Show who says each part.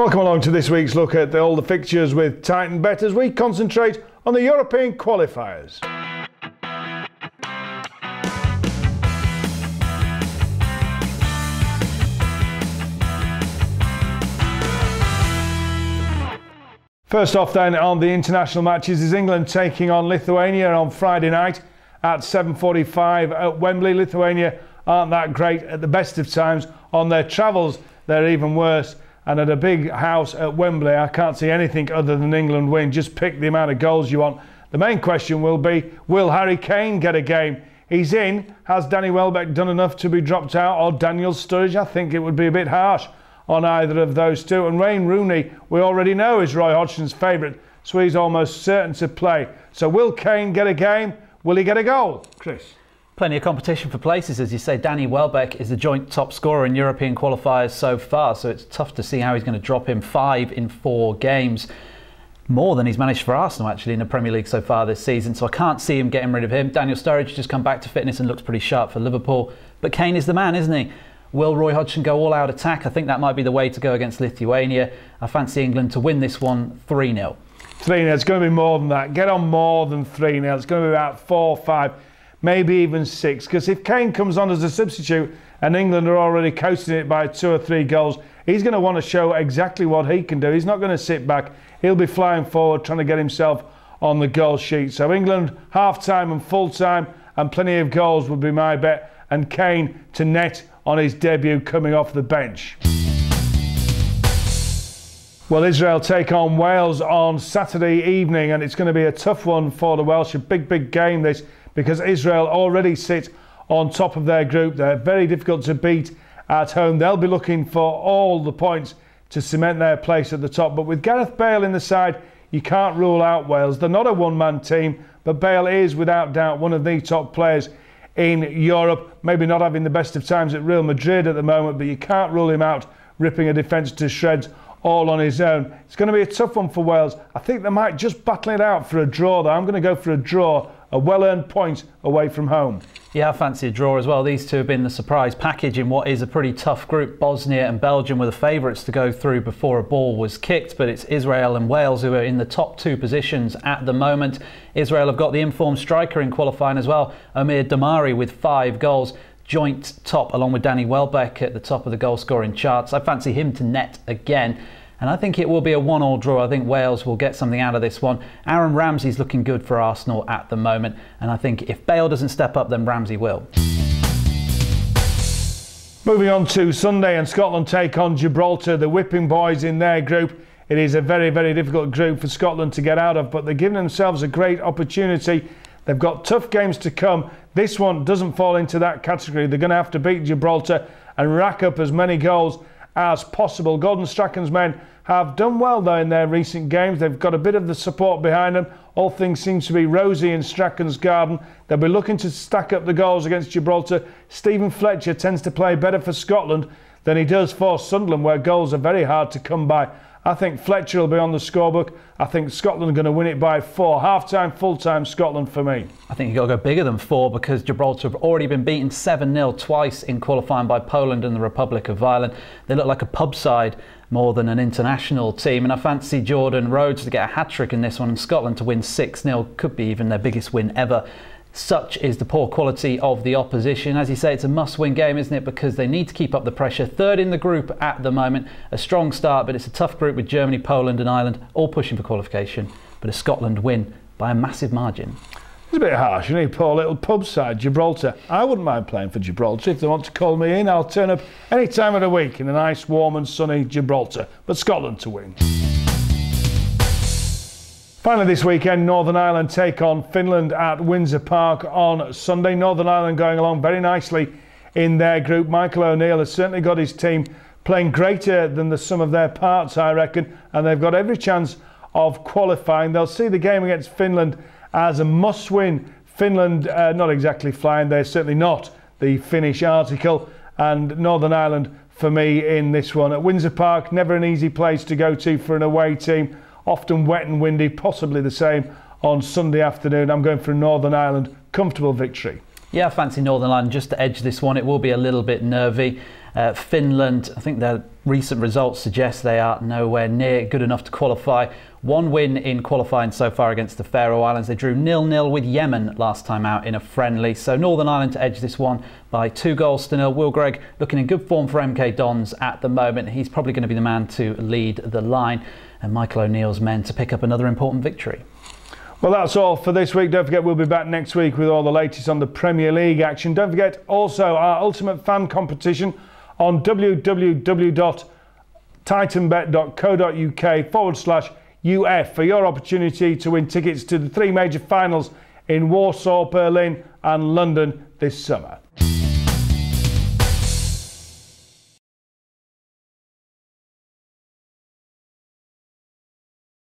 Speaker 1: Welcome along to this week's look at all the fixtures with Titanbet as we concentrate on the European qualifiers. First off then on the international matches is England taking on Lithuania on Friday night at 7:45 at Wembley. Lithuania aren't that great at the best of times. On their travels they're even worse, and at a big house at Wembley I can't see anything other than England win. Just pick the amount of goals you want. The main question will be, will Harry Kane get a game? He's in. Has Danny Welbeck done enough to be dropped out, or Daniel Sturridge? I think it would be a bit harsh on either of those two. And Wayne Rooney, we already know, is Roy Hodgson's favourite, so he's almost certain to play. So will Kane get a game? Will he get a goal? Chris?
Speaker 2: Plenty of competition for places, as you say. Danny Welbeck is the joint top scorer in European qualifiers so far, so it's tough to see how he's going to drop him 5 in 4 games. More than he's managed for Arsenal actually in the Premier League so far this season, so I can't see him getting rid of him. Daniel Sturridge just come back to fitness and looks pretty sharp for Liverpool, but Kane is the man, isn't he? Will Roy Hodgson go all-out attack? I think that might be the way to go against Lithuania. I fancy England to win this one 3-0.
Speaker 1: 3-0, it's going to be more than that. Get on more than 3-0. It's going to be about 4-5, maybe even 6. Because if Kane comes on as a substitute and England are already coasting it by 2 or 3 goals, he's going to want to show exactly what he can do. He's not going to sit back. He'll be flying forward, trying to get himself on the goal sheet. So England, half-time and full-time, and plenty of goals would be my bet. And Kane to net on his debut coming off the bench. Well, Israel take on Wales on Saturday evening, and it's going to be a tough one for the Welsh. A big game this, because Israel already sit on top of their group. They're very difficult to beat at home. They'll be looking for all the points to cement their place at the top. But with Gareth Bale in the side, you can't rule out Wales. They're not a one-man team, but Bale is without doubt one of the top players in Europe. Maybe not having the best of times at Real Madrid at the moment, but you can't rule him out ripping a defence to shreds all on his own. It's going to be a tough one for Wales. I think they might just battle it out for a draw though. I'm going to go for a draw, a well-earned point away from home. Yeah, I fancy a draw as well. These two have been the surprise package in what is a pretty tough group. Bosnia and Belgium were the favourites to go through before a ball was kicked, but it's Israel and Wales who are in the top 2 positions at the moment. Israel have got the informed striker in qualifying as well, Amir Damari, with 5 goals. Joint top along with Danny Welbeck at the top of the goal scoring charts. I fancy him to net again. And I think it will be a 1-1 draw. I think Wales will get something out of this one. Aaron Ramsey's looking good for Arsenal at the moment. And I think if Bale doesn't step up, then Ramsey will. Moving on to Sunday, and Scotland take on Gibraltar, the whipping boys in their group. It is a very difficult group for Scotland to get out of, but they're giving themselves a great opportunity. They've got tough games to come. This one doesn't fall into that category. They're going to have to beat Gibraltar and rack up as many goals as possible. Gordon Strachan's men have done well though in their recent games. They've got a bit of the support behind them. All things seem to be rosy in Strachan's garden. They'll be looking to stack up the goals against Gibraltar. Stephen Fletcher tends to play better for Scotland than he does for Sunderland, where goals are very hard to come by. I think Fletcher will be on the scorebook. I think Scotland are going to win it by 4. Half-time, full-time Scotland for me.
Speaker 2: I think you've got to go bigger than 4, because Gibraltar have already been beaten 7-0 twice in qualifying by Poland and the Republic of Ireland. They look like a pub side more than an international team, and I fancy Jordan Rhodes to get a hat-trick in this one, and Scotland to win 6-0. Could be even their biggest win ever. Such is the poor quality of the opposition. As you say, it's a must-win game, isn't it? Because they need to keep up the pressure. 3rd in the group at the moment. A strong start, but it's a tough group with Germany, Poland and Ireland all pushing for qualification. But a Scotland win by a massive margin.
Speaker 1: It's a bit harsh, you know, poor little pub side, Gibraltar. I wouldn't mind playing for Gibraltar. If they want to call me in, I'll turn up any time of the week in a nice, warm and sunny Gibraltar. But Scotland to win. Finally this weekend, Northern Ireland take on Finland at Windsor Park on Sunday. Northern Ireland going along very nicely in their group. Michael O'Neill has certainly got his team playing greater than the sum of their parts, I reckon, and they've got every chance of qualifying. They'll see the game against Finland as a must-win. Finland not exactly flying, they're certainly not the Finnish article, and Northern Ireland for me in this one. At Windsor Park, never an easy place to go to for an away team. Often wet and windy, possibly the same on Sunday afternoon. I'm going for Northern Ireland. Comfortable victory.
Speaker 2: Yeah, I fancy Northern Ireland just to edge this one. It will be a little bit nervy. Finland, I think their recent results suggest they are nowhere near good enough to qualify. One win in qualifying so far against the Faroe Islands. They drew 0-0 with Yemen last time out in a friendly. So Northern Ireland to edge this one by 2-0. Will Gregg looking in good form for MK Dons at the moment. He's probably going to be the man to lead the line. And Michael O'Neill's men to pick up another important victory.
Speaker 1: Well, that's all for this week. Don't forget, we'll be back next week with all the latest on the Premier League action. Don't forget also our Ultimate Fan competition on www.titanbet.co.uk/UF for your opportunity to win tickets to the 3 major finals in Warsaw, Berlin and London this summer.